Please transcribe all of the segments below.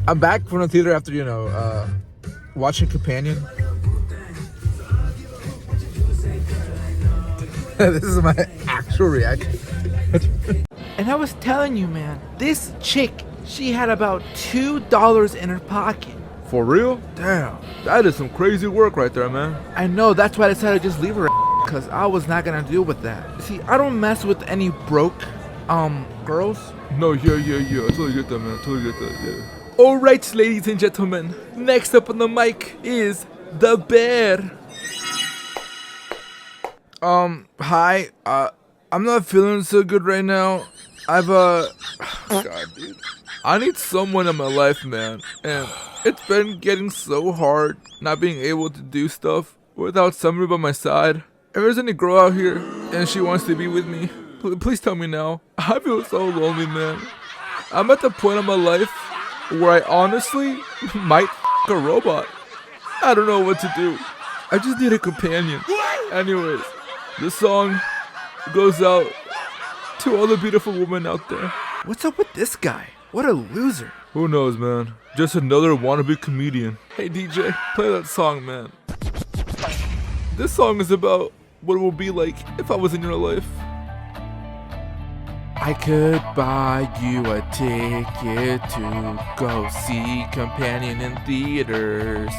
I'm back from the theater after, watching Companion. This is my actual reaction. And I was telling you, man, this chick, she had about $2 in her pocket. For real? Damn, that is some crazy work right there, man. I know, that's why I decided to just leave her, because I was not gonna deal with that. See, I don't mess with any broke, girls. No, yeah. I totally get that, man. Totally get that, yeah. Alright, ladies and gentlemen. Next up on the mic is the bear. Hi. I'm not feeling so good right now. God, dude. I need someone in my life, man. And it's been getting so hard not being able to do stuff without somebody by my side. If there's any girl out here and she wants to be with me, please tell me now. I feel so lonely, man. I'm at the point in my life where I honestly might a robot. I don't know what to do. I just need a companion. Anyways, this song goes out to all the beautiful women out there. What's up with this guy? What a loser. Who knows, man? Just another wannabe comedian. Hey DJ, play that song, man. This song is about what it will be like if I was in your life. I could buy you a ticket to go see Companion in theaters.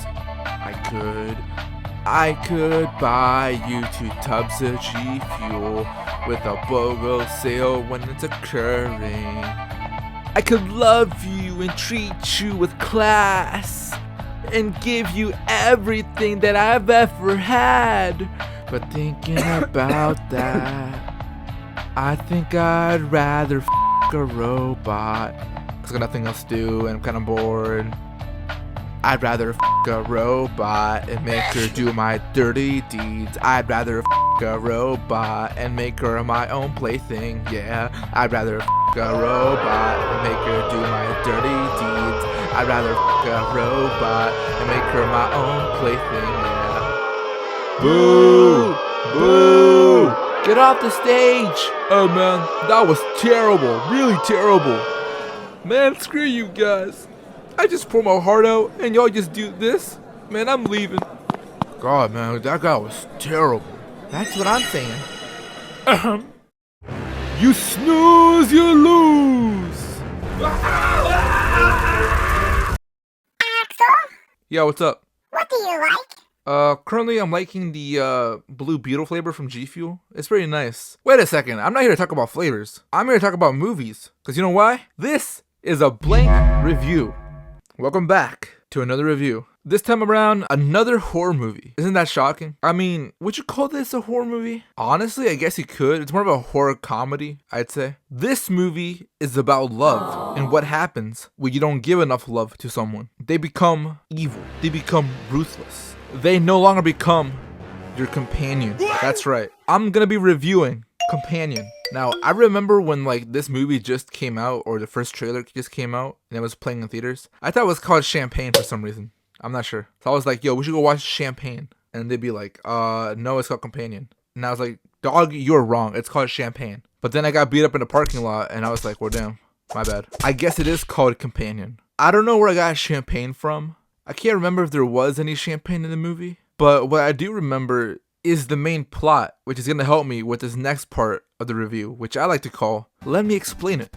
I could buy you 2 tubs of G Fuel with a BOGO sale when it's occurring. I could love you and treat you with class and give you everything that I've ever had. But thinking about that, I think I'd rather a robot. Cause I got nothing else to do and I'm kinda bored. I'd rather a robot and make her do my dirty deeds. I'd rather a robot and make her my own plaything. Yeah, I'd rather a robot and make her do my dirty deeds. I'd rather a robot and make her my own plaything. Yeah. Boo! Boo! Get off the stage! Oh man, that was terrible. Really terrible. Man, screw you guys. I just pour my heart out and y'all just do this? Man, I'm leaving. God, man, that guy was terrible. That's what I'm saying. You snooze, you lose. Axel, Yeah, what's up? what do you like? Currently I'm liking the Blue Beetle flavor from G Fuel. It's pretty nice. Wait a second, I'm not here to talk about flavors. I'm here to talk about movies. Cause you know why? This is a blank review. Welcome back to another review. This time around, another horror movie. Isn't that shocking? I mean, would you call this a horror movie? Honestly, I guess you could. It's more of a horror comedy, I'd say. This movie is about love and what happens when you don't give enough love to someone. They become evil. They become ruthless. They no longer become your companion. That's right. I'm gonna be reviewing Companion. Now, I remember when this movie just came out, or the first trailer just came out, and it was playing in theaters. I thought it was called Champagne for some reason. I'm not sure. So I was like, yo, we should go watch Champagne. And they'd be like, no, it's called Companion. And I was like, dog, you're wrong. It's called Champagne. But then I got beat up in the parking lot, and I was like, well, damn, my bad. I guess it is called Companion. I don't know where I got Champagne from. I can't remember if there was any champagne in the movie. But what I do remember is the main plot, which is going to help me with this next part of the review, which I like to call, Let Me Explain It.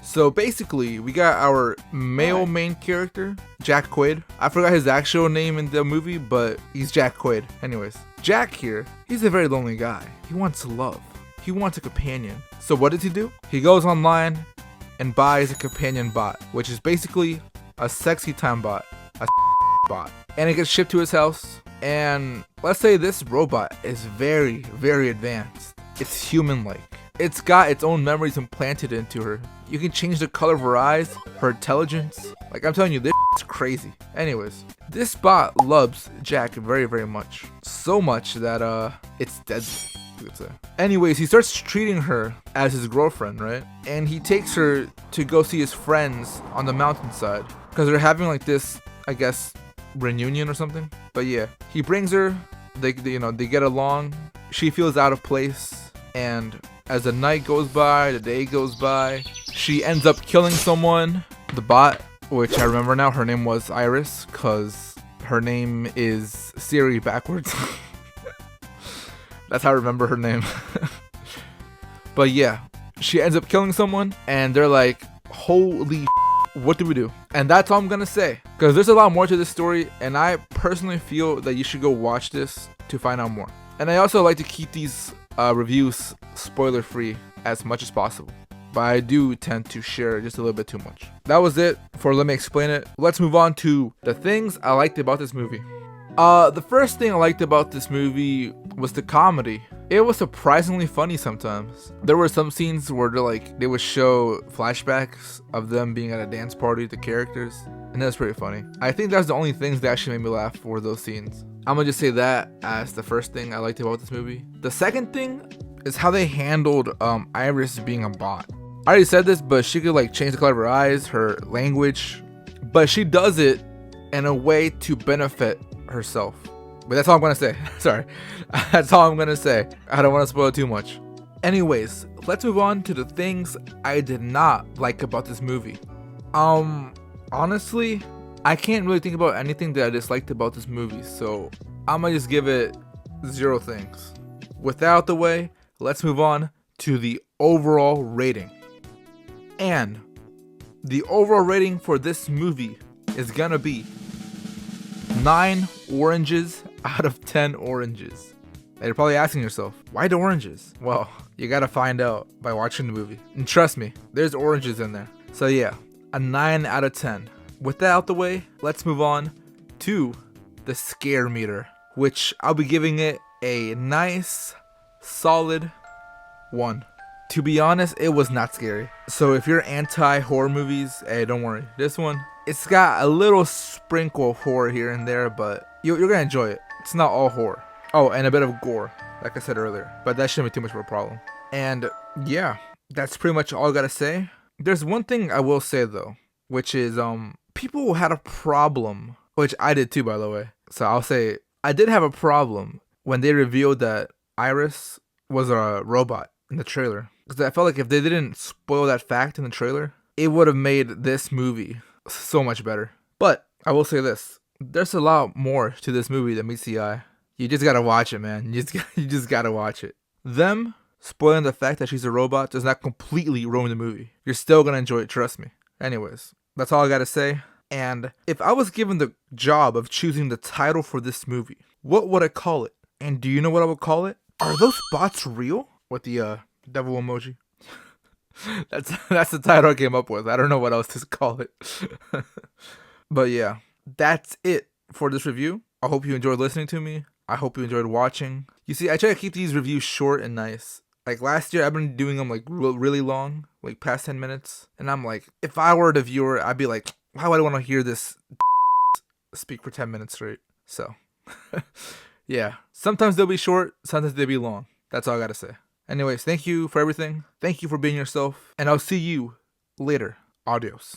So basically, we got our male main character, Jack Quaid. I forgot his actual name in the movie, but he's Jack Quaid. Anyways, Jack here, he's a very lonely guy. He wants love. He wants a companion. So what does he do? He goes online and buys a companion bot, which is basically a sexy time bot, a bot. And it gets shipped to his house. And let's say this robot is very, very advanced. It's human-like. It's got its own memories implanted into her. You can change the color of her eyes, her intelligence. Like, I'm telling you, this is crazy. Anyways, this bot loves Jack very, very much. So much that, it's deadly, you could say. Anyways, he starts treating her as his girlfriend, right? And he takes her to go see his friends on the mountainside. Because they're having this, I guess, reunion or something. But yeah, he brings her. They get along. She feels out of place. And as the night goes by, the day goes by, she ends up killing someone, the bot, which I remember now, her name was Iris, because her name is Siri backwards. That's how I remember her name. But yeah, she ends up killing someone, and they're like, holy what do we do? And that's all I'm gonna say, because there's a lot more to this story, and I personally feel that you should go watch this to find out more. And I also like to keep these reviews spoiler free as much as possible, but I do tend to share just a little bit too much. That was it for Let Me Explain It. Let's move on to the things I liked about this movie. The first thing I liked about this movie was the comedy. It was surprisingly funny sometimes. There were some scenes where they would show flashbacks of them being at a dance party, the characters, and that was pretty funny. I think that's the only things that actually made me laugh were those scenes. I'm gonna just say that as the first thing I liked about this movie. The second thing is how they handled Iris being a bot. I already said this, but she could change the color of her eyes, her language, but she does it in a way to benefit herself. But that's all I'm gonna say. Sorry. That's all I'm gonna say. I don't want to spoil it too much. Anyways, let's move on to the things I did not like about this movie. Honestly, I can't really think about anything that I disliked about this movie, so I'm gonna just give it 0 things. With that out the way, let's move on to the overall rating. And the overall rating for this movie is gonna be 9 oranges out of 10 oranges. And you're probably asking yourself, why the oranges? Well, you gotta find out by watching the movie. And trust me, there's oranges in there. So yeah, a 9 out of 10. With that out the way, let's move on to the scare meter, which I'll be giving it a nice, solid 1. To be honest, it was not scary. So if you're anti-horror movies, hey, don't worry. This one, it's got a little sprinkle of horror here and there, but you're gonna enjoy it. It's not all horror. Oh, and a bit of gore, like I said earlier, but that shouldn't be too much of a problem. And yeah, that's pretty much all I gotta say. There's one thing I will say though, which is people had a problem, which I did too, by the way. So I'll say I did have a problem when they revealed that Iris was a robot in the trailer, because I felt like if they didn't spoil that fact in the trailer, it would have made this movie so much better. But I will say this, there's a lot more to this movie than meets the eye. You just gotta watch it, man. You just gotta watch it. Them spoiling the fact that she's a robot does not completely ruin the movie. You're still gonna enjoy it, trust me. Anyways, that's all I gotta say. And if I was given the job of choosing the title for this movie, what would I call it? And do you know what I would call it? Are those bots real? With the devil emoji. That's the title I came up with. I don't know what else to call it. But yeah, that's it for this review. I hope you enjoyed listening to me. I hope you enjoyed watching. You see, I try to keep these reviews short and nice. Like last year, I've been doing them really long, like past 10 minutes. And I'm like, if I were the viewer, I'd be like, why would I want to hear this speak for 10 minutes straight? So, yeah. Sometimes they'll be short, sometimes they'll be long. That's all I gotta say. Anyways, thank you for everything. Thank you for being yourself. And I'll see you later. Adios.